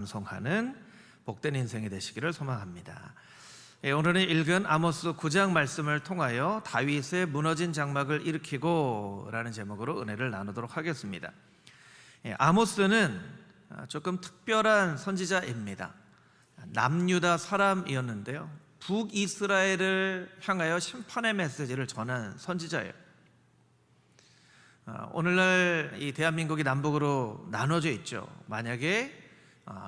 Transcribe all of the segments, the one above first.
감성하는 복된 인생이 되시기를 소망합니다. 오늘은 읽은 아모스 9장 말씀을 통하여 다윗의 무너진 장막을 일으키고 라는 제목으로 은혜를 나누도록 하겠습니다. 아모스는 조금 특별한 선지자입니다. 남유다 사람이었는데요, 북이스라엘을 향하여 심판의 메시지를 전한 선지자예요. 오늘날 이 대한민국이 남북으로 나눠져 있죠. 만약에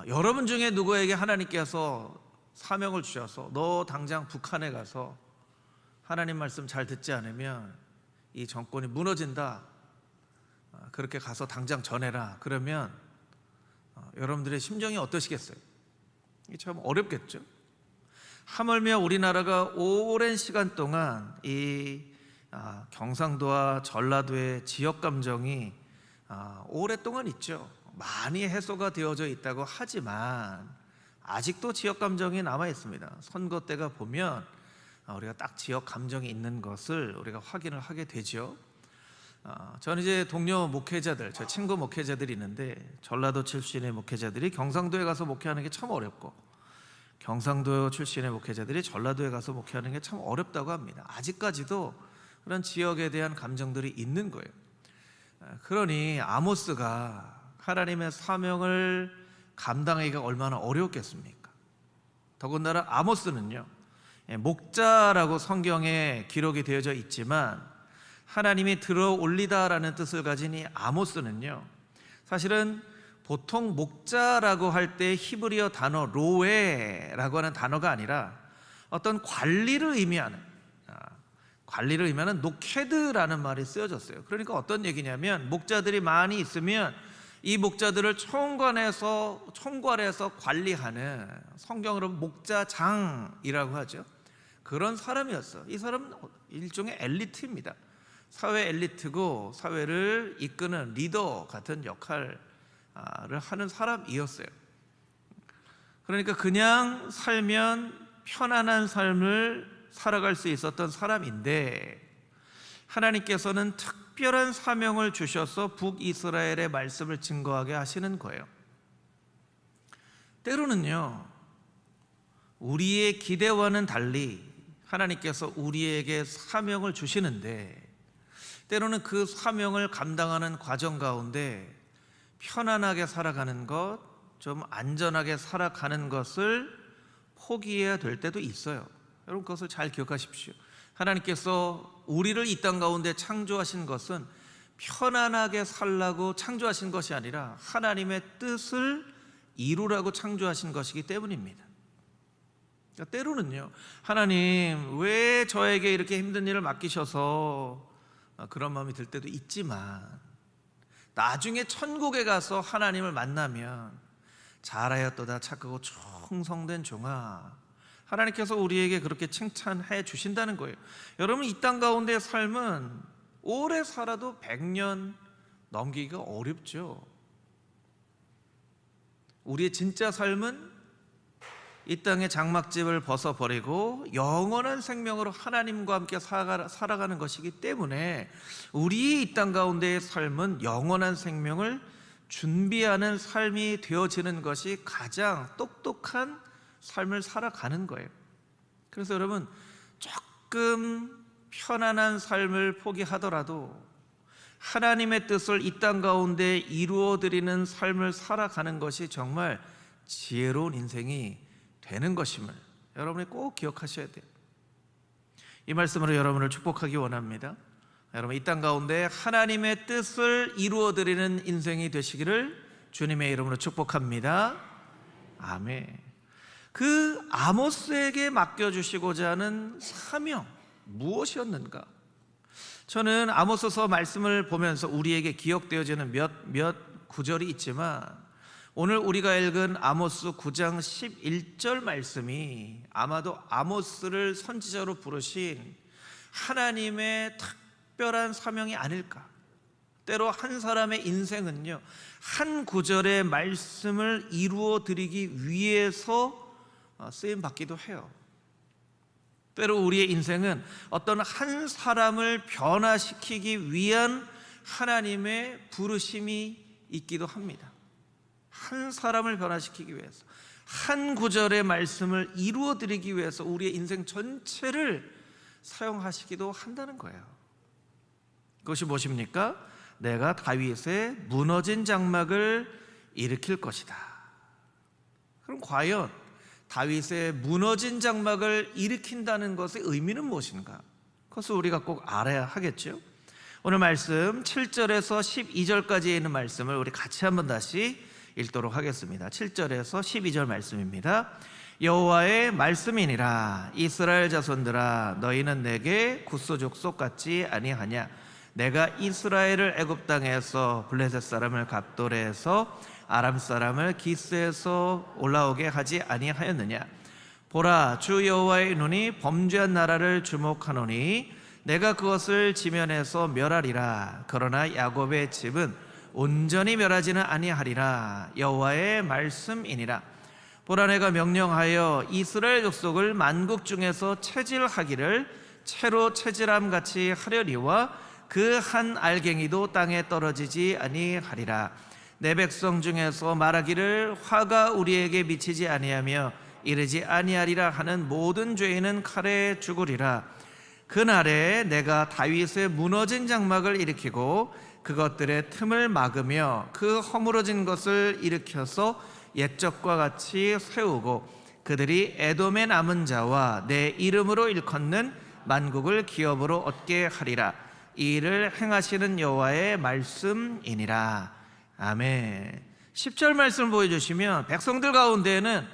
여러분 중에 누구에게 하나님께서 사명을 주셔서 너 당장 북한에 가서 하나님 말씀 잘 듣지 않으면 이 정권이 무너진다, 그렇게 가서 당장 전해라, 그러면 여러분들의 심정이 어떠시겠어요? 이게 참 어렵겠죠. 하물며 우리나라가 오랜 시간 동안 이 경상도와 전라도의 지역 감정이 오랫동안 있죠. 많이 해소가 되어져 있다고 하지만 아직도 지역 감정이 남아 있습니다. 선거 때가 보면 우리가 딱 지역 감정이 있는 것을 우리가 확인을 하게 되죠. 저는 이제 동료 목회자들, 저 친구 목회자들이 있는데 전라도 출신의 목회자들이 경상도에 가서 목회하는 게 참 어렵고, 경상도 출신의 목회자들이 전라도에 가서 목회하는 게 참 어렵다고 합니다. 아직까지도 그런 지역에 대한 감정들이 있는 거예요. 그러니 아모스가 하나님의 사명을 감당하기가 얼마나 어려웠겠습니까? 더군다나 아모스는요, 목자라고 성경에 기록이 되어져 있지만 하나님이 들어 올리다라는 뜻을 가진 이 아모스는요, 사실은 보통 목자라고 할 때 히브리어 단어 로에라고 하는 단어가 아니라 어떤 관리를 의미하는 노케드라는 말이 쓰여졌어요. 그러니까 어떤 얘기냐면, 목자들이 많이 있으면 이 목자들을 총괄해서 관리하는, 성경으로 목자장이라고 하죠. 그런 사람이었어. 이 사람은 일종의 엘리트입니다. 사회 엘리트고 사회를 이끄는 리더 같은 역할을 하는 사람이었어요. 그러니까 그냥 살면 편안한 삶을 살아갈 수 있었던 사람인데, 하나님께서는 특별한 사명을 주셔서 북이스라엘의 말씀을 증거하게 하시는 거예요. 때로는요, 우리의 기대와는 달리 하나님께서 우리에게 사명을 주시는데, 때로는 그 사명을 감당하는 과정 가운데 편안하게 살아가는 것, 좀 안전하게 살아가는 것을 포기해야 될 때도 있어요. 여러분, 그것을 잘 기억하십시오. 하나님께서 우리를 이 땅 가운데 창조하신 것은 편안하게 살라고 창조하신 것이 아니라 하나님의 뜻을 이루라고 창조하신 것이기 때문입니다. 그러니까 때로는요, 하나님 왜 저에게 이렇게 힘든 일을 맡기셔서 그런 마음이 들 때도 있지만, 나중에 천국에 가서 하나님을 만나면 잘하였도다 착하고 충성된 종아, 하나님께서 우리에게 그렇게 칭찬해 주신다는 거예요. 여러분, 이 땅 가운데의 삶은 오래 살아도 100년 넘기기가 어렵죠. 우리의 진짜 삶은 이 땅의 장막집을 벗어버리고 영원한 생명으로 하나님과 함께 살아가는 것이기 때문에 우리의 이 땅 가운데의 삶은 영원한 생명을 준비하는 삶이 되어지는 것이 가장 똑똑한 삶을 살아가는 거예요. 그래서 여러분, 조금 편안한 삶을 포기하더라도 하나님의 뜻을 이 땅 가운데 이루어드리는 삶을 살아가는 것이 정말 지혜로운 인생이 되는 것임을 여러분이 꼭 기억하셔야 돼요. 이 말씀으로 여러분을 축복하기 원합니다. 여러분, 이 땅 가운데 하나님의 뜻을 이루어드리는 인생이 되시기를 주님의 이름으로 축복합니다. 아멘. 그 아모스에게 맡겨주시고자 하는 사명, 무엇이었는가? 저는 아모스서 말씀을 보면서 우리에게 기억되어지는 몇 구절이 있지만, 오늘 우리가 읽은 아모스 9장 11절 말씀이 아마도 아모스를 선지자로 부르신 하나님의 특별한 사명이 아닐까. 때로 한 사람의 인생은요, 한 구절의 말씀을 이루어 드리기 위해서 쓰임 받기도 해요. 때로 우리의 인생은 어떤 한 사람을 변화시키기 위한 하나님의 부르심이 있기도 합니다. 한 사람을 변화시키기 위해서, 한 구절의 말씀을 이루어 드리기 위해서 우리의 인생 전체를 사용하시기도 한다는 거예요. 그것이 무엇입니까? 내가 다윗의 무너진 장막을 일으킬 것이다. 그럼 과연 다윗의 무너진 장막을 일으킨다는 것의 의미는 무엇인가? 그것을 우리가 꼭 알아야 하겠죠. 오늘 말씀 7절에서 12절까지에 있는 말씀을 우리 같이 한번 다시 읽도록 하겠습니다. 7절에서 12절 말씀입니다. 여호와의 말씀이니라. 이스라엘 자손들아, 너희는 내게 굿소 족속 같지 아니하냐? 내가 이스라엘을 애굽 땅에서 블레셋 사람을 갑돌에서 아람 사람을 기스에서 올라오게 하지 아니하였느냐? 보라, 주 여호와의 눈이 범죄한 나라를 주목하노니 내가 그것을 지면에서 멸하리라. 그러나 야곱의 집은 온전히 멸하지는 아니하리라. 여호와의 말씀이니라. 보라, 내가 명령하여 이스라엘 족속을 만국 중에서 체질하기를 채로 체질함 같이 하려니와 그 한 알갱이도 땅에 떨어지지 아니하리라. 내 백성 중에서 말하기를 화가 우리에게 미치지 아니하며 이르지 아니하리라 하는 모든 죄인은 칼에 죽으리라. 그날에 내가 다윗의 무너진 장막을 일으키고 그것들의 틈을 막으며 그 허물어진 것을 일으켜서 옛적과 같이 세우고 그들이 에돔의 남은 자와 내 이름으로 일컫는 만국을 기업으로 얻게 하리라. 이 일을 행하시는 여호와의 말씀이니라. 아멘. 10절 말씀을 보여주시면 백성들 가운데에는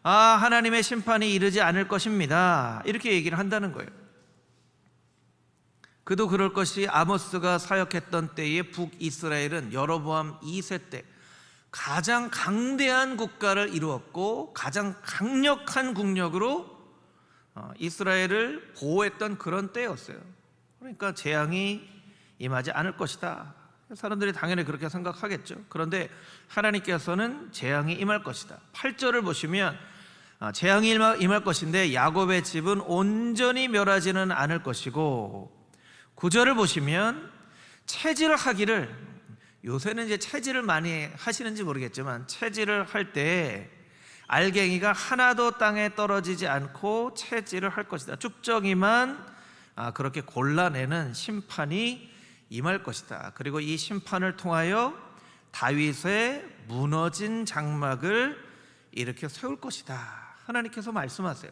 하나님의 심판이 이르지 않을 것입니다, 이렇게 얘기를 한다는 거예요. 그도 그럴 것이 아모스가 사역했던 때의 북이스라엘은 여로보암 2세 때 가장 강대한 국가를 이루었고 가장 강력한 국력으로 이스라엘을 보호했던 그런 때였어요. 그러니까 재앙이 임하지 않을 것이다. 사람들이 당연히 그렇게 생각하겠죠. 그런데 하나님께서는 재앙이 임할 것이다. 8절을 보시면 재앙이 임할 것인데 야곱의 집은 온전히 멸하지는 않을 것이고, 9절을 보시면 채질을 하기를, 요새는 이제 채질을 많이 하시는지 모르겠지만 채질을 할 때 알갱이가 하나도 땅에 떨어지지 않고 채질을 할 것이다. 쭉정이만 그렇게 골라내는 심판이 임할 것이다. 그리고 이 심판을 통하여 다윗의 무너진 장막을 이렇게 세울 것이다, 하나님께서 말씀하세요.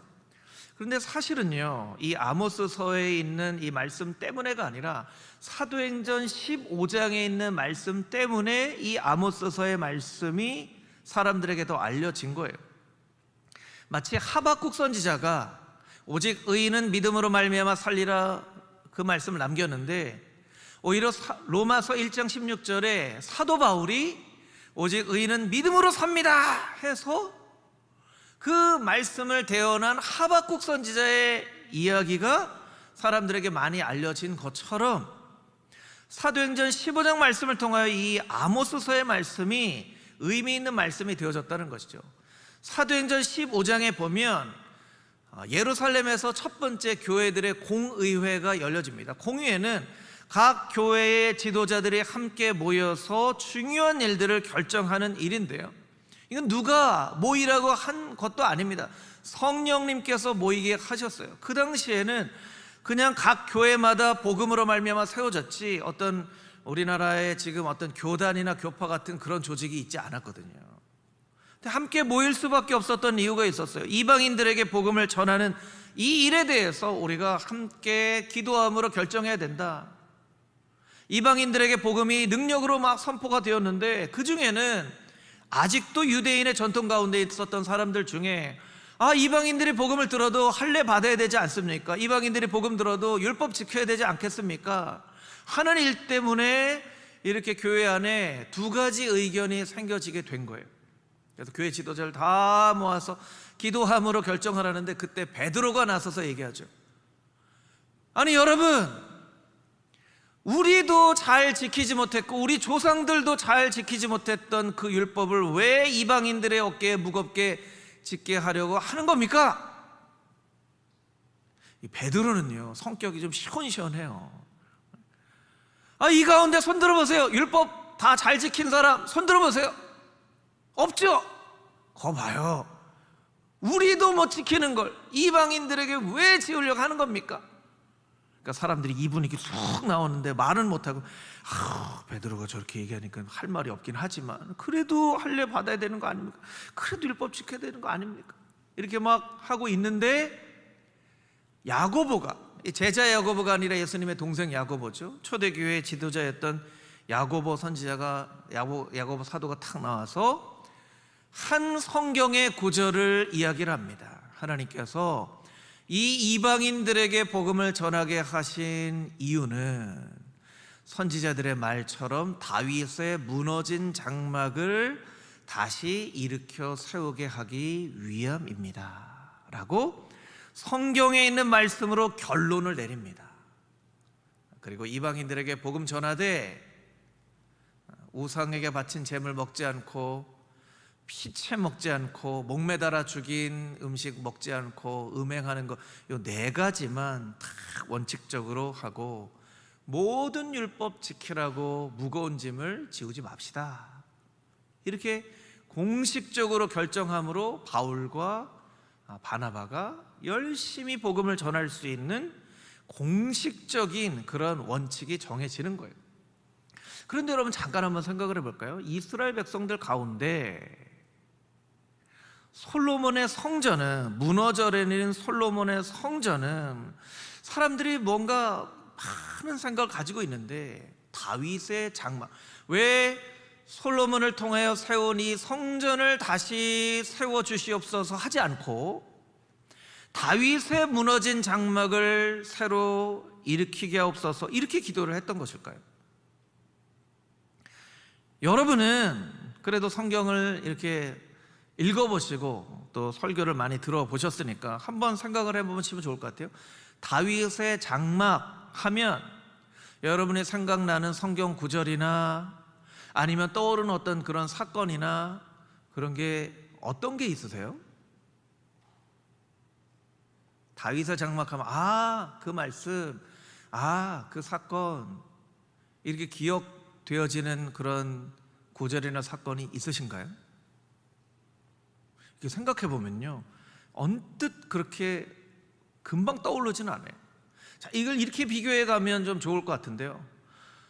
그런데 사실은요, 이 아모스서에 있는 이 말씀 때문에가 아니라 사도행전 15장에 있는 말씀 때문에 이 아모스서의 말씀이 사람들에게 더 알려진 거예요. 마치 하박국 선지자가 오직 의인은 믿음으로 말미암아 살리라, 그 말씀을 남겼는데 오히려 로마서 1장 16절에 사도 바울이 오직 의인은 믿음으로 삽니다 해서 그 말씀을 대언한 하박국 선지자의 이야기가 사람들에게 많이 알려진 것처럼 사도행전 15장 말씀을 통하여 이 아모스서의 말씀이 의미 있는 말씀이 되어졌다는 것이죠. 사도행전 15장에 보면 예루살렘에서 첫 번째 교회들의 공의회가 열려집니다. 공의회는 각 교회의 지도자들이 함께 모여서 중요한 일들을 결정하는 일인데요, 이건 누가 모이라고 한 것도 아닙니다. 성령님께서 모이게 하셨어요. 그 당시에는 그냥 각 교회마다 복음으로 말미암아 세워졌지 어떤 우리나라에 지금 어떤 교단이나 교파 같은 그런 조직이 있지 않았거든요. 함께 모일 수밖에 없었던 이유가 있었어요. 이방인들에게 복음을 전하는 이 일에 대해서 우리가 함께 기도함으로 결정해야 된다. 이방인들에게 복음이 능력으로 막 선포가 되었는데 그 중에는 아직도 유대인의 전통 가운데 있었던 사람들 중에 이방인들이 복음을 들어도 할례 받아야 되지 않습니까? 이방인들이 복음 들어도 율법 지켜야 되지 않겠습니까? 하는 일 때문에 이렇게 교회 안에 두 가지 의견이 생겨지게 된 거예요. 그래서 교회 지도자를 다 모아서 기도함으로 결정하라는데 그때 베드로가 나서서 얘기하죠. 아니 여러분, 우리도 잘 지키지 못했고 우리 조상들도 잘 지키지 못했던 그 율법을 왜 이방인들의 어깨에 무겁게 짓게 하려고 하는 겁니까? 이 베드로는요, 성격이 좀 시원시원해요. 이 가운데 손 들어보세요. 율법 다 잘 지킨 사람 손 들어보세요. 없죠. 거 봐요. 우리도 못 지키는 걸 이방인들에게 왜 지으려고 하는 겁니까? 그러니까 사람들이 이분이 이렇게 쑥 나오는데 말은 못하고, 베드로가 저렇게 얘기하니까 할 말이 없긴 하지만 그래도 할례 받아야 되는 거 아닙니까? 그래도 율법 지켜야 되는 거 아닙니까? 이렇게 막 하고 있는데, 야고보가, 제자 야고보가 아니라 예수님의 동생 야고보죠. 초대교회의 지도자였던 야고보 선지자가, 야고보 사도가 탁 나와서 한 성경의 구절을 이야기를 합니다. 하나님께서 이 이방인들에게 복음을 전하게 하신 이유는 선지자들의 말처럼 다윗의 무너진 장막을 다시 일으켜 세우게 하기 위함입니다 라고 성경에 있는 말씀으로 결론을 내립니다. 그리고 이방인들에게 복음 전하되 우상에게 바친 제물 먹지 않고 피채 먹지 않고 목매달아 죽인 음식 먹지 않고 음행하는 거, 요 4가지만 다 원칙적으로 하고 모든 율법 지키라고 무거운 짐을 지우지 맙시다. 이렇게 공식적으로 결정함으로 바울과 바나바가 열심히 복음을 전할 수 있는 공식적인 그런 원칙이 정해지는 거예요. 그런데 여러분 잠깐 한번 생각을 해볼까요? 이스라엘 백성들 가운데 솔로몬의 성전은, 무너져 내린 솔로몬의 성전은 사람들이 뭔가 많은 생각을 가지고 있는데, 다윗의 장막, 왜 솔로몬을 통하여 세운 이 성전을 다시 세워주시옵소서 하지 않고 다윗의 무너진 장막을 새로 일으키게 하옵소서 이렇게 기도를 했던 것일까요? 여러분은 그래도 성경을 이렇게 읽어보시고 또 설교를 많이 들어보셨으니까 한번 생각을 해보시면 좋을 것 같아요. 다윗의 장막 하면 여러분이 생각나는 성경 구절이나 아니면 떠오르는 어떤 그런 사건이나 그런 게 어떤 게 있으세요? 다윗의 장막하면 그 말씀, 그 사건, 이렇게 기억되어지는 그런 구절이나 사건이 있으신가요? 이렇게 생각해 보면요, 언뜻 그렇게 금방 떠오르지는 않아요. 자, 이걸 이렇게 비교해 가면 좀 좋을 것 같은데요.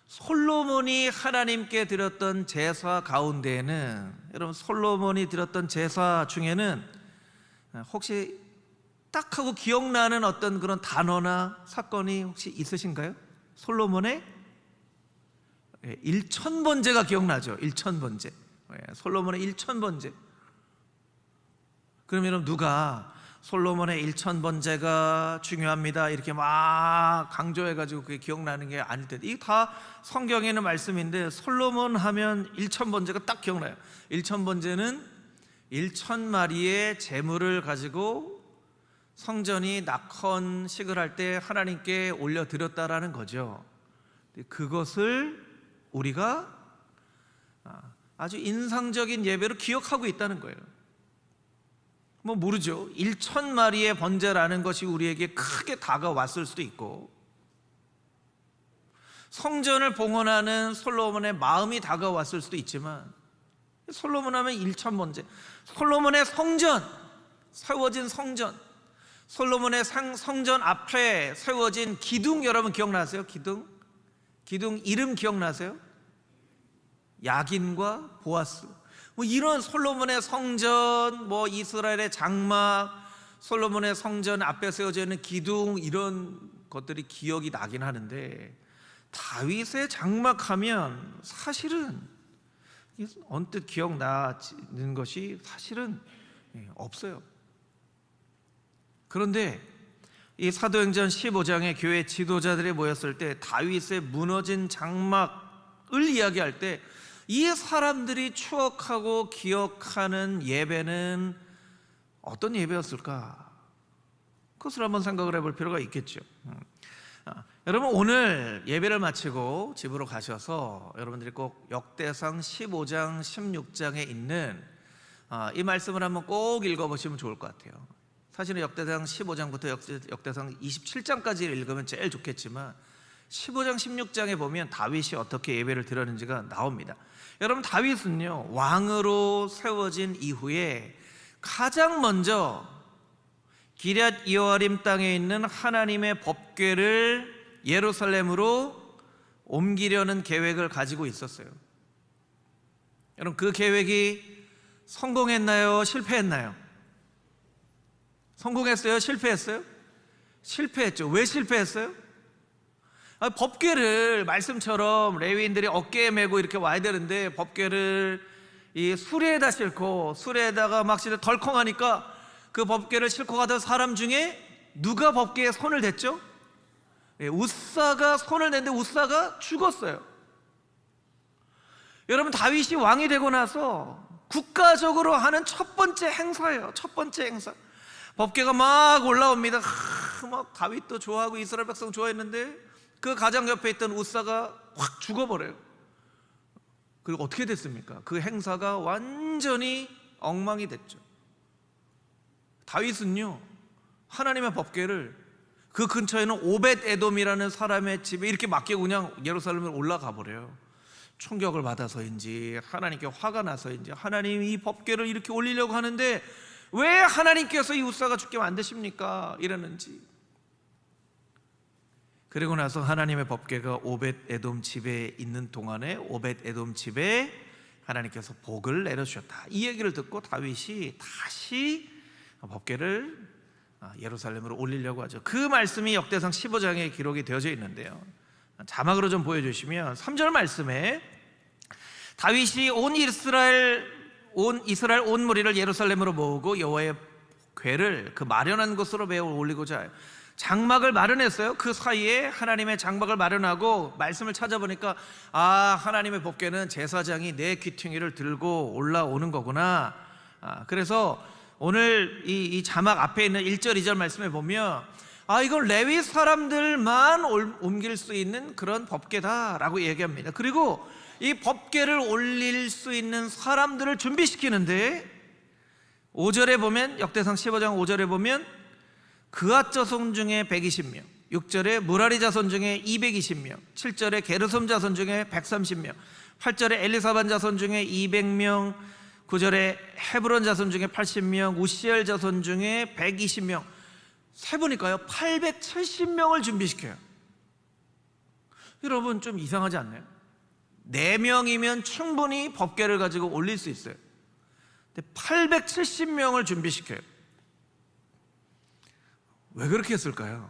솔로몬이 하나님께 드렸던 제사 가운데에는, 여러분 솔로몬이 드렸던 제사 중에는 혹시 딱 하고 기억나는 어떤 그런 단어나 사건이 혹시 있으신가요? 솔로몬의 1000번제가 기억나죠? 1000번제. 솔로몬의 1000번제. 그럼 여러분 누가 솔로몬의 1000번제가 중요합니다 이렇게 막 강조해가지고 그게 기억나는 게 아닐 텐데, 이게 다 성경에 있는 말씀인데 솔로몬 하면 1000번제가 딱 기억나요. 1000번제는 1000마리의 제물을 가지고 성전이 낙헌식을 할 때 하나님께 올려드렸다라는 거죠. 그것을 우리가 아주 인상적인 예배로 기억하고 있다는 거예요. 뭐 모르죠. 1000마리의 번제라는 것이 우리에게 크게 다가왔을 수도 있고, 성전을 봉헌하는 솔로몬의 마음이 다가왔을 수도 있지만, 솔로몬 하면 1000번제, 솔로몬의 성전, 세워진 성전, 솔로몬의 성전 앞에 세워진 기둥, 여러분 기억나세요? 기둥 이름 기억나세요? 야긴과 보아스. 뭐 이런 솔로몬의 성전, 뭐 이스라엘의 장막, 솔로몬의 성전 앞에 세워져 있는 기둥, 이런 것들이 기억이 나긴 하는데, 다윗의 장막하면 사실은 언뜻 기억나는 것이 사실은 없어요. 그런데 이 사도행전 15장에 교회 지도자들이 모였을 때 다윗의 무너진 장막을 이야기할 때 이 사람들이 추억하고 기억하는 예배는 어떤 예배였을까? 그것을 한번 생각을 해볼 필요가 있겠죠. 여러분 오늘 예배를 마치고 집으로 가셔서 여러분들이 꼭 역대상 15장 16장에 있는 이 말씀을 한번 꼭 읽어보시면 좋을 것 같아요. 사실은 역대상 15장부터 역대상 27장까지 읽으면 제일 좋겠지만 15장 16장에 보면 다윗이 어떻게 예배를 드렸는지가 나옵니다. 여러분, 다윗은요, 왕으로 세워진 이후에 가장 먼저 기럇 여아림 땅에 있는 하나님의 법궤를 예루살렘으로 옮기려는 계획을 가지고 있었어요. 여러분, 그 계획이 성공했나요? 실패했나요? 성공했어요? 실패했어요? 실패했죠. 왜 실패했어요? 법궤를 말씀처럼 레위인들이 어깨에 메고 이렇게 와야 되는데 법궤를 이 수레에다 싣고, 수레에다가 막 덜컹하니까 그 법궤를 싣고 가던 사람 중에 누가 법궤에 손을 댔죠? 웃사가 손을 댔는데 웃사가 죽었어요. 여러분, 다윗이 왕이 되고 나서 국가적으로 하는 첫 번째 행사예요. 첫 번째 행사. 법궤가 막 올라옵니다. 막 다윗도 좋아하고 이스라엘 백성 좋아했는데 그 가장 옆에 있던 웃사가 확 죽어버려요. 그리고 어떻게 됐습니까? 그 행사가 완전히 엉망이 됐죠. 다윗은요, 하나님의 법궤를 그 근처에는 오벳 에돔이라는 사람의 집에 이렇게 맡기고 그냥 예루살렘에 올라가 버려요. 충격을 받아서인지 하나님께 화가 나서인지 하나님이 이 법궤를 이렇게 올리려고 하는데 왜 하나님께서 이 웃사가 죽게 만드십니까? 이러는지. 그리고 나서 하나님의 법궤가 오벳 에돔 집에 있는 동안에 오벳 에돔 집에 하나님께서 복을 내려주셨다, 이 얘기를 듣고 다윗이 다시 법궤를 예루살렘으로 올리려고 하죠. 그 말씀이 역대상 15장에 기록이 되어져 있는데요, 자막으로 좀 보여주시면 3절 말씀에 다윗이 온 이스라엘 온 무리를 예루살렘으로 모으고 여호와의 궤를 그 마련한 곳으로 메어 올리고자 해요. 장막을 마련했어요. 그 사이에 하나님의 장막을 마련하고 말씀을 찾아보니까 하나님의 법궤는 제사장이 내 귀퉁이를 들고 올라오는 거구나. 그래서 오늘 이 자막 앞에 있는 1절 2절 말씀에 보면 이건 레위 사람들만 옮길 수 있는 그런 법궤다라고 얘기합니다. 그리고 이 법궤를 올릴 수 있는 사람들을 준비시키는데 5절에 보면, 역대상 15장 5절에 보면 그앗 자손 중에 120명, 6절에 무라리 자손 중에 220명, 7절에 게르솜 자손 중에 130명, 8절에 엘리사반 자손 중에 200명, 9절에 헤브론 자손 중에 80명, 우시엘 자손 중에 120명, 세보니까요 870명을 준비시켜요. 여러분, 좀 이상하지 않나요? 4명이면 충분히 법궤를 가지고 올릴 수 있어요. 근데 870명을 준비시켜요. 왜 그렇게 했을까요?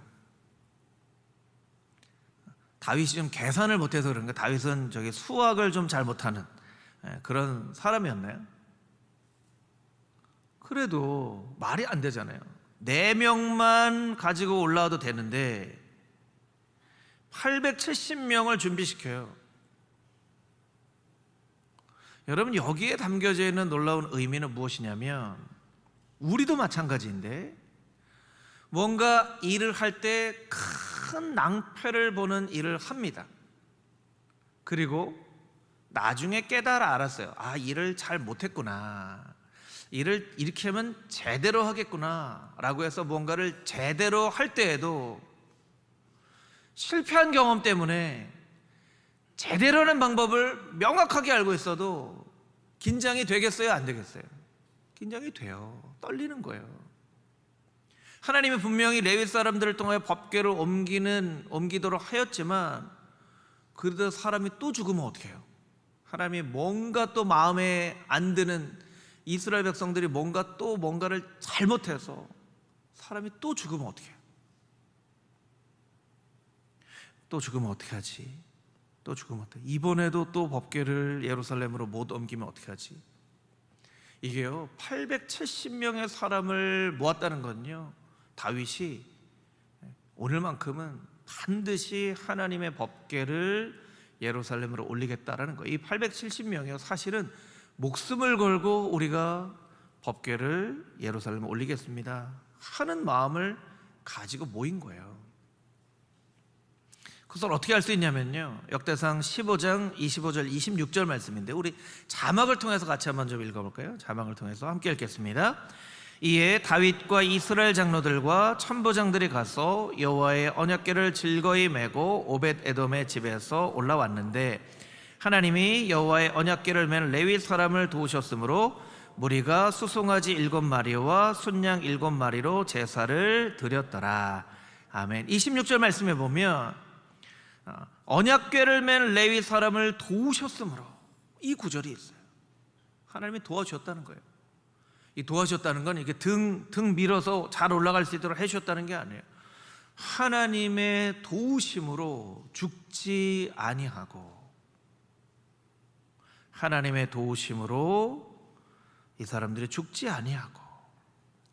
다윗이 좀 계산을 못해서 그런가? 다윗은 수학을 좀 잘 못하는 그런 사람이었나요? 그래도 말이 안 되잖아요. 4명만 가지고 올라와도 되는데 870명을 준비시켜요. 여러분, 여기에 담겨져 있는 놀라운 의미는 무엇이냐면, 우리도 마찬가지인데 뭔가 일을 할 때 큰 낭패를 보는 일을 합니다. 그리고 나중에 깨달아 알았어요. 일을 잘 못했구나, 일을 이렇게 하면 제대로 하겠구나 라고 해서 뭔가를 제대로 할 때에도 실패한 경험 때문에 제대로 하는 방법을 명확하게 알고 있어도 긴장이 되겠어요? 안 되겠어요? 긴장이 돼요. 떨리는 거예요. 하나님이 분명히 레위 사람들을 통하여 법궤를 옮기도록 하였지만 그러다 사람이 또 죽으면 어떻게 해요? 하나님이 뭔가 또 마음에 안 드는, 이스라엘 백성들이 뭔가를 잘못해서 사람이 또 죽으면 어떻게 해요? 또 죽으면 어떻게 하지? 또 죽으면 어떻게? 이번에도 또 법궤를 예루살렘으로 못 옮기면 어떻게 하지? 이게요, 870명의 사람을 모았다는 건요, 다윗이 오늘만큼은 반드시 하나님의 법궤를 예루살렘으로 올리겠다라는 거예요. 이 870명이요, 사실은 목숨을 걸고 우리가 법궤를 예루살렘에 올리겠습니다 하는 마음을 가지고 모인 거예요. 그것을 어떻게 할 수 있냐면요, 역대상 15장 25절 26절 말씀인데 우리 자막을 통해서 같이 한번 좀 읽어볼까요? 자막을 통해서 함께 읽겠습니다. 이에 다윗과 이스라엘 장로들과 천부장들이 가서 여호와의 언약궤를 즐거이 메고 오벳 에돔의 집에서 올라왔는데 하나님이 여호와의 언약궤를 맨 레위 사람을 도우셨으므로 무리가 수송아지 7마리와 순양 7마리로 제사를 드렸더라. 아멘. 26절 말씀에 보면 언약궤를 맨 레위 사람을 도우셨으므로, 이 구절이 있어요. 하나님이 도와주셨다는 거예요. 이 도와주셨다는 건 이게 등 밀어서 잘 올라갈 수 있도록 해주셨다는 게 아니에요. 하나님의 도우심으로 죽지 아니하고, 하나님의 도우심으로 이 사람들이 죽지 아니하고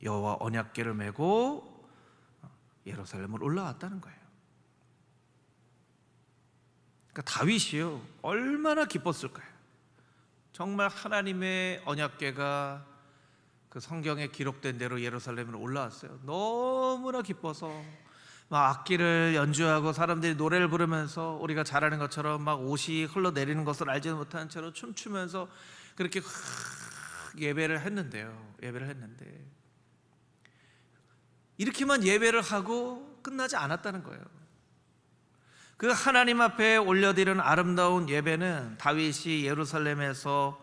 여호와 언약궤를 메고 예루살렘을 올라왔다는 거예요. 그러니까 다윗이요, 얼마나 기뻤을까요? 정말 하나님의 언약궤가 그 성경에 기록된 대로 예루살렘으로 올라왔어요. 너무나 기뻐서 막 악기를 연주하고 사람들이 노래를 부르면서 우리가 잘 아는 것처럼 막 옷이 흘러내리는 것을 알지도 못하는 채로 춤추면서 그렇게 예배를 했는데요. 예배를 했는데 이렇게만 예배를 하고 끝나지 않았다는 거예요. 그 하나님 앞에 올려드리는 아름다운 예배는 다윗이 예루살렘에서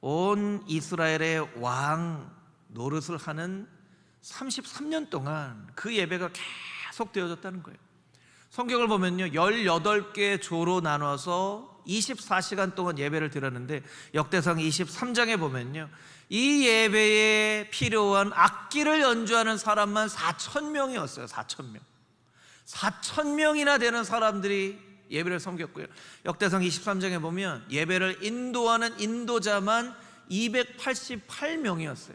온 이스라엘의 왕 노릇을 하는 33년 동안 그 예배가 계속 되어졌다는 거예요. 성경을 보면요, 18개 조로 나눠서 24시간 동안 예배를 드렸는데 역대상 23장에 보면요, 이 예배에 필요한 악기를 연주하는 사람만 4,000명이었어요. 4,000명. 4,000명이나 되는 사람들이 예배를 섬겼고요. 역대상 23장에 보면 예배를 인도하는 인도자만 288명이었어요.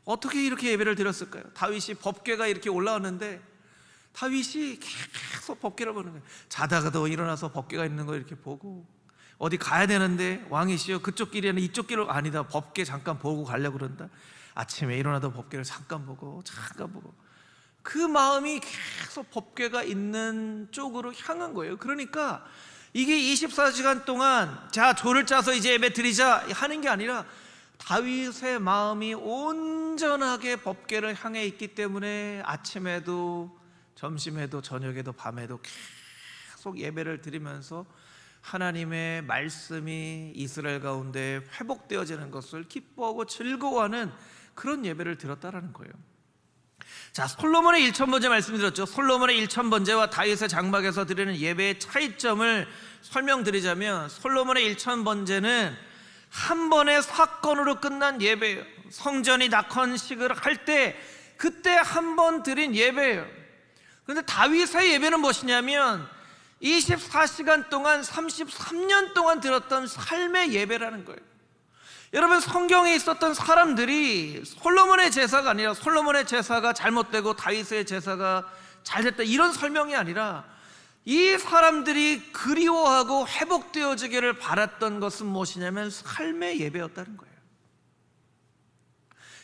어떻게 이렇게 예배를 드렸을까요? 다윗이 법궤가 이렇게 올라왔는데 다윗이 계속 법궤를 보는 거예요. 자다가도 일어나서 법궤가 있는 거 이렇게 보고, 어디 가야 되는데 왕이시여 그쪽 길이 아니라 이쪽 길로, 아니다, 법궤 잠깐 보고 가려고 그런다. 아침에 일어나도 법궤를 잠깐 보고 그 마음이 계속 법궤가 있는 쪽으로 향한 거예요. 그러니까 이게 24시간 동안 자 조를 짜서 이제 예배 드리자 하는 게 아니라 다윗의 마음이 온전하게 법궤를 향해 있기 때문에 아침에도 점심에도 저녁에도 밤에도 계속 예배를 드리면서 하나님의 말씀이 이스라엘 가운데 회복되어지는 것을 기뻐하고 즐거워하는 그런 예배를 드렸다라는 거예요. 자, 솔로몬의 1,000번제 말씀드렸죠. 솔로몬의 1,000번제와 다윗의 장막에서 드리는 예배의 차이점을 설명드리자면, 솔로몬의 1,000번제는 한 번의 사건으로 끝난 예배예요. 성전이 낙헌식을 할 때 그때 한 번 드린 예배예요. 그런데 다윗의 예배는 무엇이냐면 24시간 동안 33년 동안 드렸던 삶의 예배라는 거예요. 여러분, 성경에 있었던 사람들이 솔로몬의 제사가 아니라 솔로몬의 제사가 잘못되고 다윗의 제사가 잘됐다 이런 설명이 아니라 이 사람들이 그리워하고 회복되어지기를 바랐던 것은 무엇이냐면 삶의 예배였다는 거예요.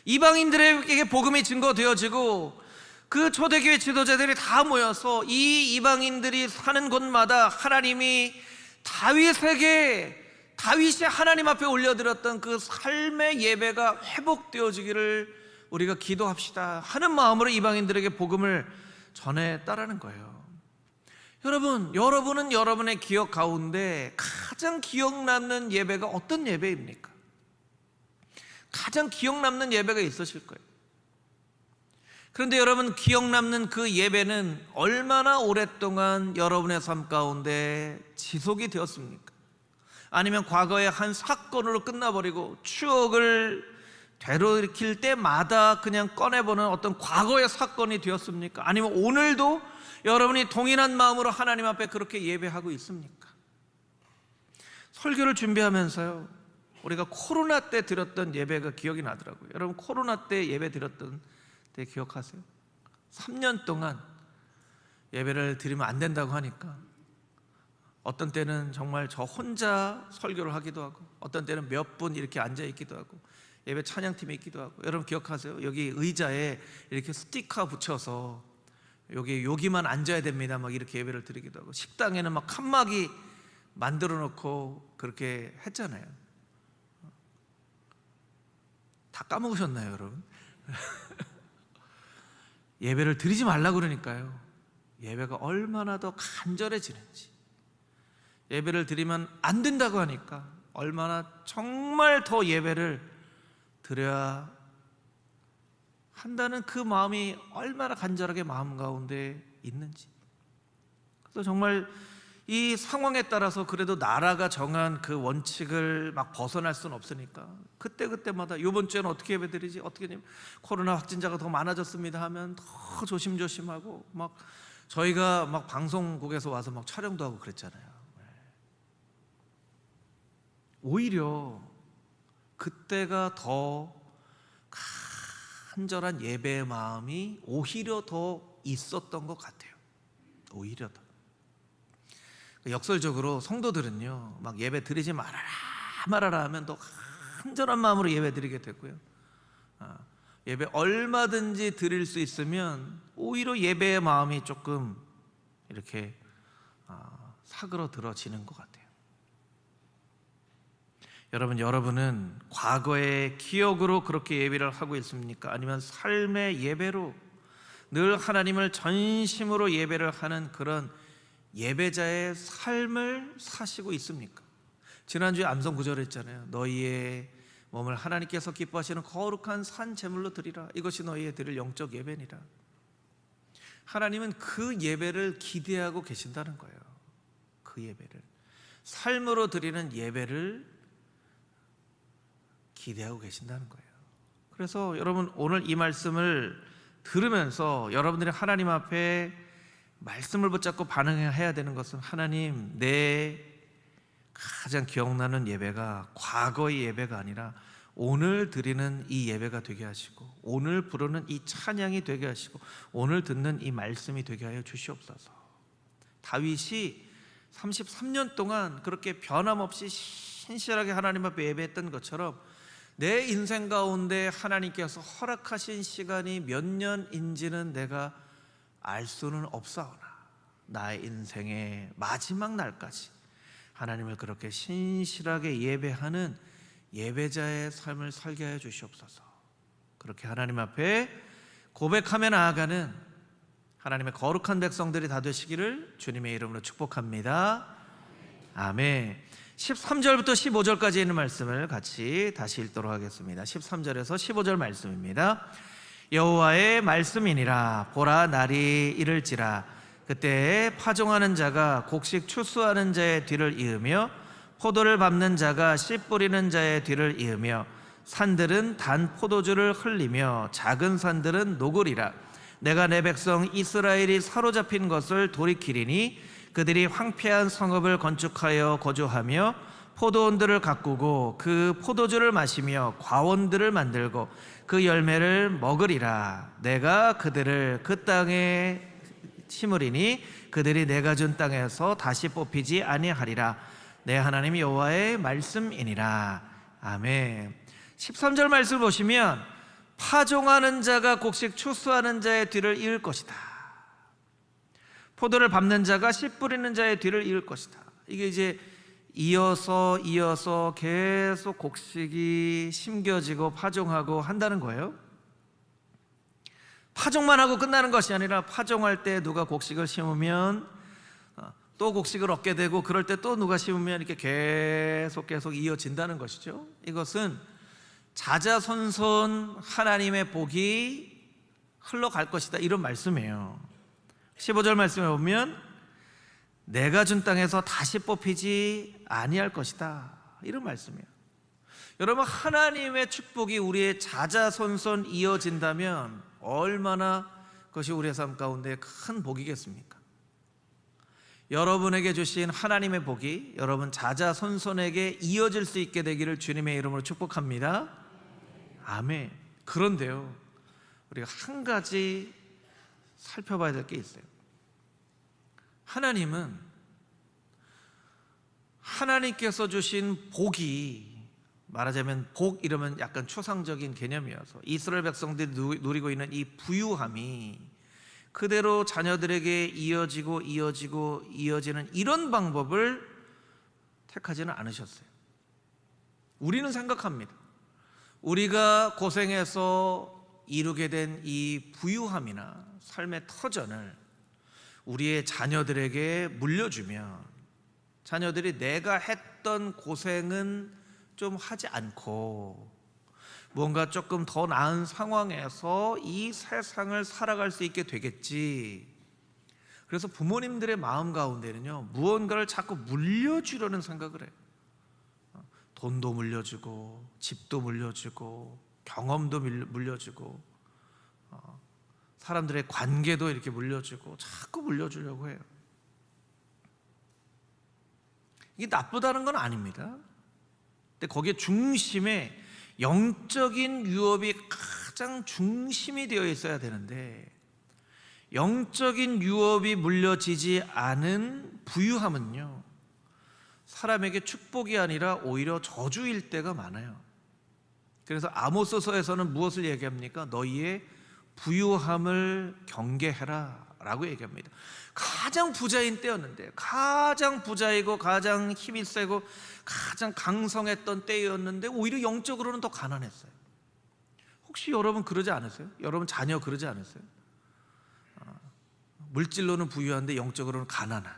이방인들에게 복음이 증거되어지고 그 초대교회 지도자들이 다 모여서 이 이방인들이 사는 곳마다 하나님이 다윗이 하나님 앞에 올려드렸던 그 삶의 예배가 회복되어지기를 우리가 기도합시다 하는 마음으로 이방인들에게 복음을 전했다라는 거예요. 여러분은 여러분의 기억 가운데 가장 기억 남는 예배가 어떤 예배입니까? 가장 기억 남는 예배가 있으실 거예요. 그런데 여러분, 기억 남는 그 예배는 얼마나 오랫동안 여러분의 삶 가운데 지속이 되었습니까? 아니면 과거의 한 사건으로 끝나버리고 추억을 되돌이킬 때마다 그냥 꺼내보는 어떤 과거의 사건이 되었습니까? 아니면 오늘도 여러분이 동일한 마음으로 하나님 앞에 그렇게 예배하고 있습니까? 설교를 준비하면서요, 우리가 코로나 때 드렸던 예배가 기억이 나더라고요. 여러분, 코로나 때 예배 드렸던 때 기억하세요? 3년 동안 예배를 드리면 안 된다고 하니까 어떤 때는 정말 저 혼자 설교를 하기도 하고, 어떤 때는 몇 분 이렇게 앉아 있기도 하고, 예배 찬양팀이 있기도 하고. 여러분 기억하세요? 여기 의자에 이렇게 스티커 붙여서 여기만 앉아야 됩니다 막 이렇게 예배를 드리기도 하고, 식당에는 막 칸막이 만들어 놓고 그렇게 했잖아요. 다 까먹으셨나요, 여러분? 예배를 드리지 말라 그러니까요. 예배가 얼마나 더 간절해지는지, 예배를 드리면 안 된다고 하니까 얼마나 정말 더 예배를 드려야 한다는 그 마음이 얼마나 간절하게 마음 가운데 있는지. 그래서 정말 이 상황에 따라서 그래도 나라가 정한 그 원칙을 막 벗어날 수는 없으니까 그때마다 이번 주에는 어떻게 예배드리지? 어떻게 코로나 확진자가 더 많아졌습니다 하면 더 조심조심하고, 막 저희가 막 방송국에서 와서 막 촬영도 하고 그랬잖아요. 오히려 그때가 더 간절한 예배의 마음이 오히려 더 있었던 것 같아요. 오히려 더. 역설적으로 성도들은요, 막 예배 드리지 말아라 하면 더 간절한 마음으로 예배 드리게 되고요, 예배 얼마든지 드릴 수 있으면 오히려 예배의 마음이 조금 이렇게 사그러들어지는 것 같아요. 여러분은 과거의 기억으로 그렇게 예배를 하고 있습니까? 아니면 삶의 예배로 늘 하나님을 전심으로 예배를 하는 그런 예배자의 삶을 사시고 있습니까? 지난주에 암송 구절을 했잖아요. 너희의 몸을 하나님께서 기뻐하시는 거룩한 산 제물로 드리라. 이것이 너희의 드릴 영적 예배니라. 하나님은 그 예배를 기대하고 계신다는 거예요. 그 예배를, 삶으로 드리는 예배를 기대하고 계신다는 거예요. 그래서 여러분, 오늘 이 말씀을 들으면서 여러분들이 하나님 앞에 말씀을 붙잡고 반응해야 되는 것은, 하나님, 내 가장 기억나는 예배가 과거의 예배가 아니라 오늘 드리는 이 예배가 되게 하시고, 오늘 부르는 이 찬양이 되게 하시고, 오늘 듣는 이 말씀이 되게 하여 주시옵소서. 다윗이 33년 동안 그렇게 변함없이 신실하게 하나님 앞에 예배했던 것처럼 내 인생 가운데 하나님께서 허락하신 시간이 몇 년인지는 내가 알 수는 없사오나 나의 인생의 마지막 날까지 하나님을 그렇게 신실하게 예배하는 예배자의 삶을 살게 하여 주시옵소서. 그렇게 하나님 앞에 고백하며 나아가는 하나님의 거룩한 백성들이 다 되시기를 주님의 이름으로 축복합니다. 아멘. 13절부터 15절까지 있는 말씀을 같이 다시 읽도록 하겠습니다. 13절에서 15절 말씀입니다. 여호와의 말씀이니라. 보라, 날이 이를지라. 그때 파종하는 자가 곡식 추수하는 자의 뒤를 이으며 포도를 밟는 자가 씨 뿌리는 자의 뒤를 이으며 산들은 단 포도주를 흘리며 작은 산들은 녹으리라. 내가 내 백성 이스라엘이 사로잡힌 것을 돌이키리니 그들이 황폐한 성읍을 건축하여 거주하며 포도원들을 가꾸고 그 포도주를 마시며 과원들을 만들고 그 열매를 먹으리라. 내가 그들을 그 땅에 심으리니 그들이 내가 준 땅에서 다시 뽑히지 아니하리라. 내 하나님 여호와의 말씀이니라. 아멘. 13절 말씀을 보시면 파종하는 자가 곡식 추수하는 자의 뒤를 이을 것이다. 포도를 밟는 자가 씨 뿌리는 자의 뒤를 이을 것이다. 이게 이제 이어서 계속 곡식이 심겨지고 파종하고 한다는 거예요. 파종만 하고 끝나는 것이 아니라 파종할 때 누가 곡식을 심으면 또 곡식을 얻게 되고, 그럴 때 또 누가 심으면 이렇게 계속 이어진다는 것이죠. 이것은 자자손손 하나님의 복이 흘러갈 것이다, 이런 말씀이에요. 15절 말씀에 보면 내가 준 땅에서 다시 뽑히지 아니할 것이다, 이런 말씀이에요. 여러분, 하나님의 축복이 우리의 자자손손 이어진다면 얼마나 그것이 우리의 삶 가운데 큰 복이겠습니까? 여러분에게 주신 하나님의 복이 여러분 자자손손에게 이어질 수 있게 되기를 주님의 이름으로 축복합니다. 아멘. 그런데요, 우리가 한 가지 살펴봐야 될 게 있어요. 하나님은 하나님께서 주신 복이, 말하자면 복 이러면 약간 추상적인 개념이어서 이스라엘 백성들이 누리고 있는 이 부유함이 그대로 자녀들에게 이어지는 이런 방법을 택하지는 않으셨어요. 우리는 생각합니다. 우리가 고생해서 이루게 된 이 부유함이나 삶의 터전을 우리의 자녀들에게 물려주면 자녀들이 내가 했던 고생은 좀 하지 않고 뭔가 조금 더 나은 상황에서 이 세상을 살아갈 수 있게 되겠지. 그래서 부모님들의 마음 가운데는요, 무언가를 자꾸 물려주려는 생각을 해요. 돈도 물려주고 집도 물려주고 경험도 물려주고 사람들의 관계도 이렇게 물려주고 자꾸 물려주려고 해요. 이게 나쁘다는 건 아닙니다. 근데 거기에 중심에 영적인 유업이 가장 중심이 되어 있어야 되는데, 영적인 유업이 물려지지 않은 부유함은요, 사람에게 축복이 아니라 오히려 저주일 때가 많아요. 그래서 아모스서에서는 무엇을 얘기합니까? 너희의 부유함을 경계해라 라고 얘기합니다. 가장 부자인 때였는데, 가장 부자이고 가장 힘이 세고 가장 강성했던 때였는데 오히려 영적으로는 더 가난했어요. 혹시 여러분 그러지 않으세요? 여러분 자녀 그러지 않으세요? 물질로는 부유한데 영적으로는 가난한.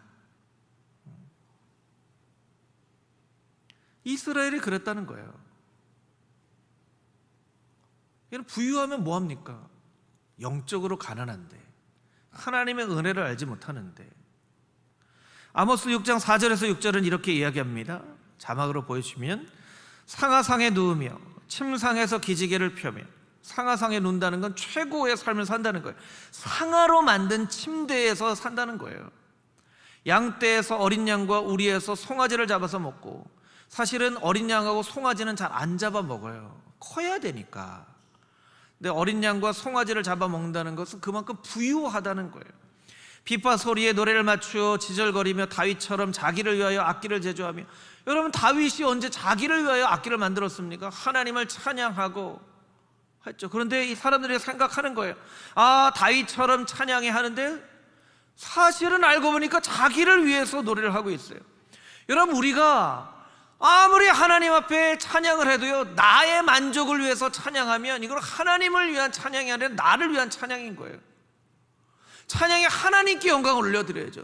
이스라엘이 그랬다는 거예요. 얘는 부유하면 뭐합니까? 영적으로 가난한데, 하나님의 은혜를 알지 못하는데. 아모스 6장 4절에서 6절은 이렇게 이야기합니다. 자막으로 보여주시면, 상하상에 누우며 침상에서 기지개를 펴며. 상하상에 눕는다는 건 최고의 삶을 산다는 거예요. 상하로 만든 침대에서 산다는 거예요. 양떼에서 어린 양과 우리에서 송아지를 잡아서 먹고, 사실은 어린 양하고 송아지는 잘 안 잡아 먹어요. 커야 되니까. 근데 어린 양과 송아지를 잡아 먹는다는 것은 그만큼 부유하다는 거예요. 비파 소리에 노래를 맞추어 지절거리며 다윗처럼 자기를 위하여 악기를 제조하며. 여러분, 다윗이 언제 자기를 위하여 악기를 만들었습니까? 하나님을 찬양하고 했죠. 그런데 이 사람들이 생각하는 거예요. 아, 다윗처럼 찬양해야 하는데 사실은 알고 보니까 자기를 위해서 노래를 하고 있어요. 여러분, 우리가 아무리 하나님 앞에 찬양을 해도요, 나의 만족을 위해서 찬양하면 이건 하나님을 위한 찬양이 아니라 나를 위한 찬양인 거예요. 찬양이 하나님께 영광을 올려드려야죠.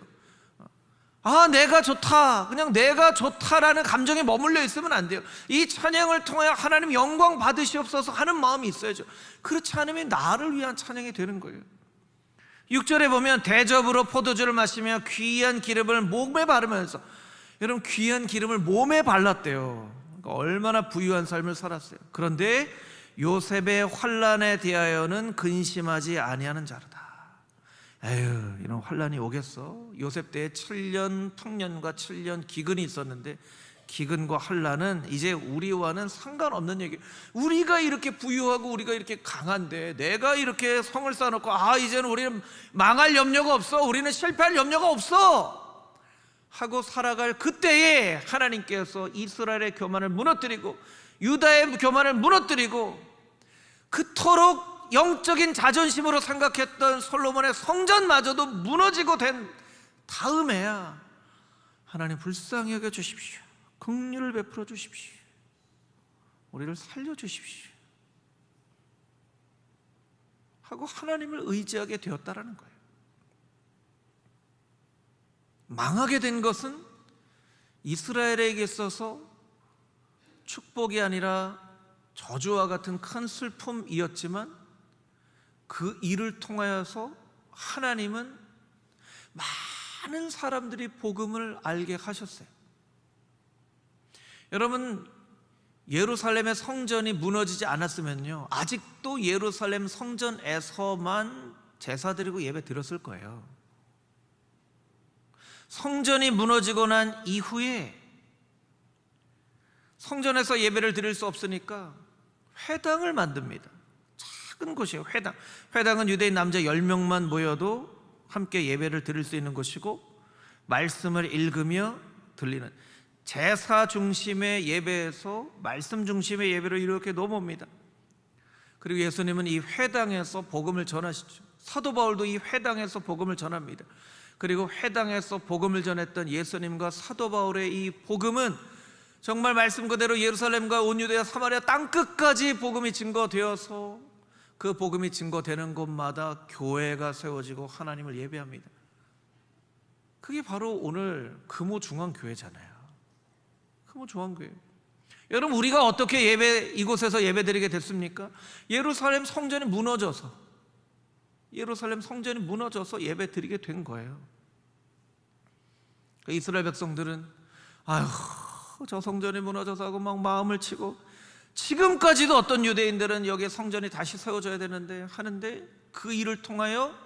아, 내가 좋다, 그냥 내가 좋다라는 감정에 머물러 있으면 안 돼요. 이 찬양을 통하여 하나님 영광 받으시옵소서 하는 마음이 있어야죠. 그렇지 않으면 나를 위한 찬양이 되는 거예요. 6절에 보면 대접으로 포도주를 마시며 귀한 기름을 몸에 바르면서. 여러분, 귀한 기름을 몸에 발랐대요. 그러니까 얼마나 부유한 삶을 살았어요. 그런데 요셉의 환난에 대하여는 근심하지 아니하는 자로다. 에휴, 이런 환난이 오겠어? 요셉 때에 7년 풍년과 7년 기근이 있었는데, 기근과 환난은 이제 우리와는 상관없는 얘기. 우리가 이렇게 부유하고 우리가 이렇게 강한데, 내가 이렇게 성을 쌓아놓고 이제는 우리는 망할 염려가 없어, 우리는 실패할 염려가 없어 하고 살아갈 그때에 하나님께서 이스라엘의 교만을 무너뜨리고 유다의 교만을 무너뜨리고, 그토록 영적인 자존심으로 생각했던 솔로몬의 성전마저도 무너지고 된 다음에야 하나님 불쌍히 여겨 주십시오, 긍휼을 베풀어 주십시오, 우리를 살려 주십시오 하고 하나님을 의지하게 되었다라는 거예요. 망하게 된 것은 이스라엘에게 있어서 축복이 아니라 저주와 같은 큰 슬픔이었지만, 그 일을 통하여서 하나님은 많은 사람들이 복음을 알게 하셨어요. 여러분, 예루살렘의 성전이 무너지지 않았으면요, 아직도 예루살렘 성전에서만 제사 드리고 예배 드렸을 거예요. 성전이 무너지고 난 이후에 성전에서 예배를 드릴 수 없으니까 회당을 만듭니다. 작은 곳이에요. 회당은 유대인 남자 10명만 모여도 함께 예배를 드릴 수 있는 곳이고, 말씀을 읽으며 들리는 제사 중심의 예배에서 말씀 중심의 예배로 이렇게 넘어옵니다. 그리고 예수님은 이 회당에서 복음을 전하시죠. 사도 바울도 이 회당에서 복음을 전합니다. 그리고 회당에서 복음을 전했던 예수님과 사도 바울의 이 복음은 정말 말씀 그대로 예루살렘과 온 유대와 사마리아 땅끝까지 복음이 증거되어서 그 복음이 증거되는 곳마다 교회가 세워지고 하나님을 예배합니다. 그게 바로 오늘 금호중앙교회잖아요. 금호중앙교회. 여러분, 우리가 어떻게 이곳에서 예배드리게 됐습니까? 예루살렘 성전이 무너져서 예배드리게 된 거예요. 이스라엘 백성들은 아휴, 저 성전이 무너져서 하고 막 마음을 치고, 지금까지도 어떤 유대인들은 여기에 성전이 다시 세워져야 되는데 하는데, 그 일을 통하여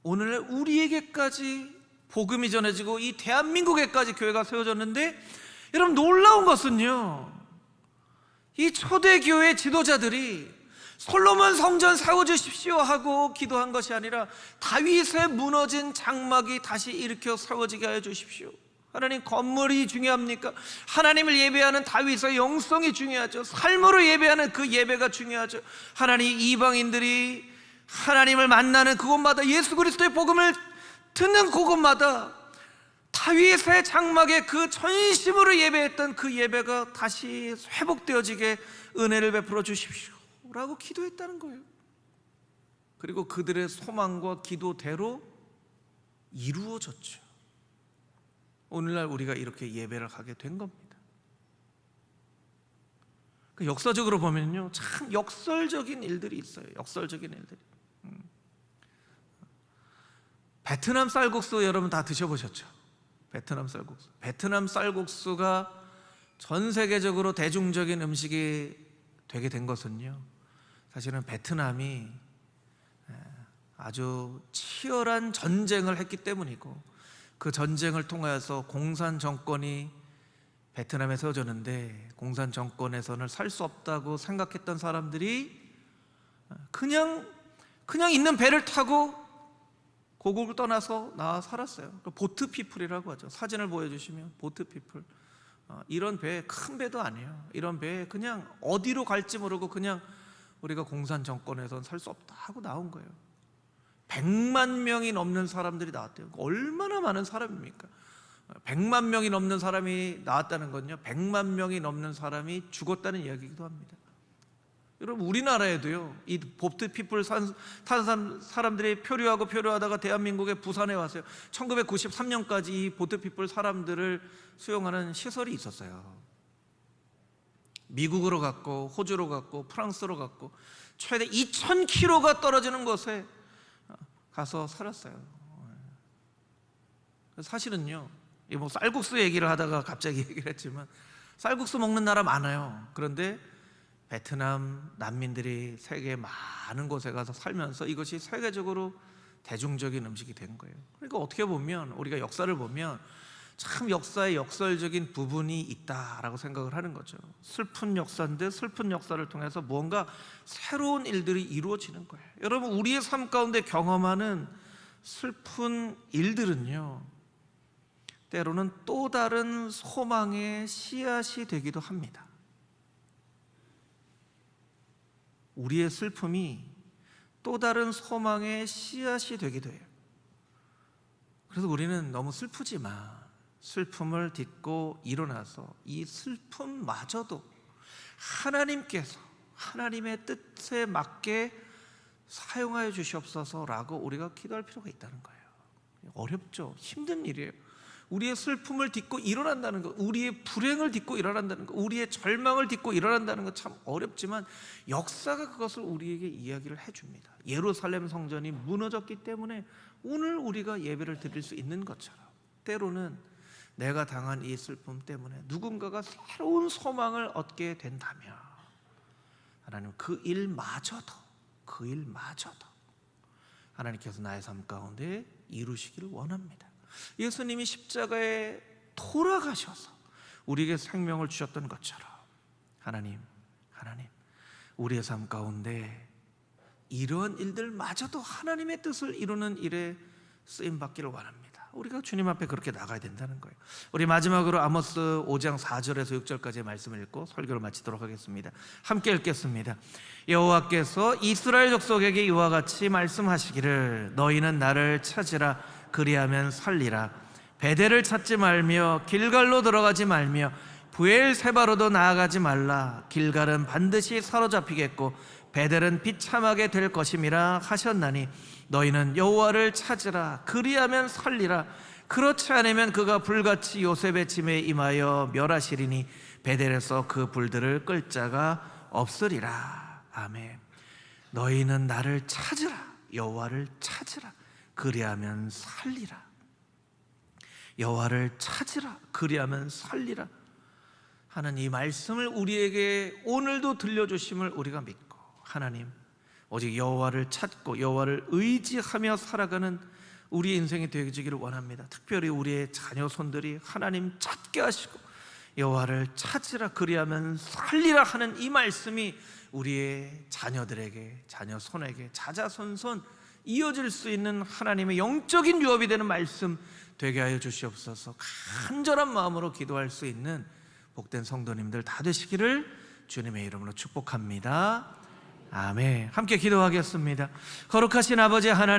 오늘날 우리에게까지 복음이 전해지고 이 대한민국에까지 교회가 세워졌는데, 여러분 놀라운 것은요, 이 초대교회 지도자들이 솔로몬 성전 세워주십시오 하고 기도한 것이 아니라 다윗의 무너진 장막이 다시 일으켜 세워지게 하여 주십시오. 하나님, 건물이 중요합니까? 하나님을 예배하는 다윗의 영성이 중요하죠. 삶으로 예배하는 그 예배가 중요하죠. 하나님, 이방인들이 하나님을 만나는 그곳마다, 예수 그리스도의 복음을 듣는 그곳마다 다윗의 장막에 그 전심으로 예배했던 그 예배가 다시 회복되어지게 은혜를 베풀어 주십시오 라고 기도했다는 거예요. 그리고 그들의 소망과 기도대로 이루어졌죠. 오늘날 우리가 이렇게 예배를 하게 된 겁니다. 역사적으로 보면요, 참 역설적인 일들이 있어요. 역설적인 일들이. 베트남 쌀국수 여러분 다 드셔보셨죠? 베트남 쌀국수. 베트남 쌀국수가 전 세계적으로 대중적인 음식이 되게 된 것은요, 사실은 베트남이 아주 치열한 전쟁을 했기 때문이고, 그 전쟁을 통하여서 공산 정권이 베트남에 세워졌는데, 공산 정권에서는 살 수 없다고 생각했던 사람들이 그냥 있는 배를 타고 고국을 떠나서 나와 살았어요. 보트 피플이라고 하죠. 사진을 보여주시면 보트 피플. 이런 배, 큰 배도 아니에요. 이런 배에 그냥 어디로 갈지 모르고 그냥 우리가 공산 정권에선 살 수 없다 하고 나온 거예요. 100만 명이 넘는 사람들이 나왔대요. 얼마나 많은 사람입니까? 100만 명이 넘는 사람이 나왔다는 건요, 100만 명이 넘는 사람이 죽었다는 이야기이기도 합니다. 여러분, 우리나라에도요, 이 보트 피플 탄 사람들이 표류하다가 대한민국의 부산에 왔어요. 1993년까지 이 보트 피플 사람들을 수용하는 시설이 있었어요. 미국으로 갔고, 호주로 갔고, 프랑스로 갔고, 최대 2000km가 떨어지는 곳에 가서 살았어요. 사실은요, 뭐 쌀국수 얘기를 하다가 갑자기 얘기를 했지만, 쌀국수 먹는 나라 많아요. 그런데 베트남 난민들이 세계 많은 곳에 가서 살면서 이것이 세계적으로 대중적인 음식이 된 거예요. 그러니까 어떻게 보면, 우리가 역사를 보면 참 역사의 역설적인 부분이 있다라고 생각을 하는 거죠. 슬픈 역사인데 슬픈 역사를 통해서 무언가 새로운 일들이 이루어지는 거예요. 여러분, 우리의 삶 가운데 경험하는 슬픈 일들은요, 때로는 또 다른 소망의 씨앗이 되기도 합니다. 우리의 슬픔이 또 다른 소망의 씨앗이 되기도 해요. 그래서 우리는 너무 슬프지만 슬픔을 딛고 일어나서 이 슬픔마저도 하나님께서 하나님의 뜻에 맞게 사용하여 주시옵소서라고 우리가 기도할 필요가 있다는 거예요. 어렵죠. 힘든 일이에요. 우리의 슬픔을 딛고 일어난다는 것, 우리의 불행을 딛고 일어난다는 것, 우리의 절망을 딛고 일어난다는 것 참 어렵지만 역사가 그것을 우리에게 이야기를 해줍니다. 예루살렘 성전이 무너졌기 때문에 오늘 우리가 예배를 드릴 수 있는 것처럼, 때로는 내가 당한 이 슬픔 때문에 누군가가 새로운 소망을 얻게 된다면 하나님, 그 일마저도 하나님께서 나의 삶 가운데 이루시기를 원합니다. 예수님이 십자가에 돌아가셔서 우리에게 생명을 주셨던 것처럼 하나님, 우리의 삶 가운데 이러한 일들마저도 하나님의 뜻을 이루는 일에 쓰임받기를 원합니다. 우리가 주님 앞에 그렇게 나가야 된다는 거예요. 우리 마지막으로 아모스 5장 4절에서 6절까지의 말씀을 읽고 설교를 마치도록 하겠습니다. 함께 읽겠습니다. 여호와께서 이스라엘 족속에게 이와 같이 말씀하시기를, 너희는 나를 찾으라, 그리하면 살리라. 베델을 찾지 말며 길갈로 들어가지 말며 브엘세바로도 나아가지 말라. 길갈은 반드시 사로잡히겠고 베델은 비참하게 될 것임이라 하셨나니 너희는 여호와를 찾으라. 그리하면 살리라. 그렇지 않으면 그가 불같이 요셉의 짐에 임하여 멸하시리니 베델에서 그 불들을 끌 자가 없으리라. 아멘. 너희는 나를 찾으라. 여호와를 찾으라. 그리하면 살리라. 여호와를 찾으라. 그리하면 살리라 하는 이 말씀을 우리에게 오늘도 들려주심을 우리가 믿고, 하나님, 오직 여호와를 찾고 여호와를 의지하며 살아가는 우리의 인생이 되어지기를 원합니다. 특별히 우리의 자녀 손들이 하나님 찾게 하시고 여호와를 찾으라 그리하면 살리라 하는 이 말씀이 우리의 자녀들에게, 자녀 손에게 자자손손 이어질 수 있는 하나님의 영적인 유업이 되는 말씀 되게 하여 주시옵소서. 간절한 마음으로 기도할 수 있는 복된 성도님들 다 되시기를 주님의 이름으로 축복합니다. 아멘. 함께 기도하겠습니다. 거룩하신 아버지 하나님,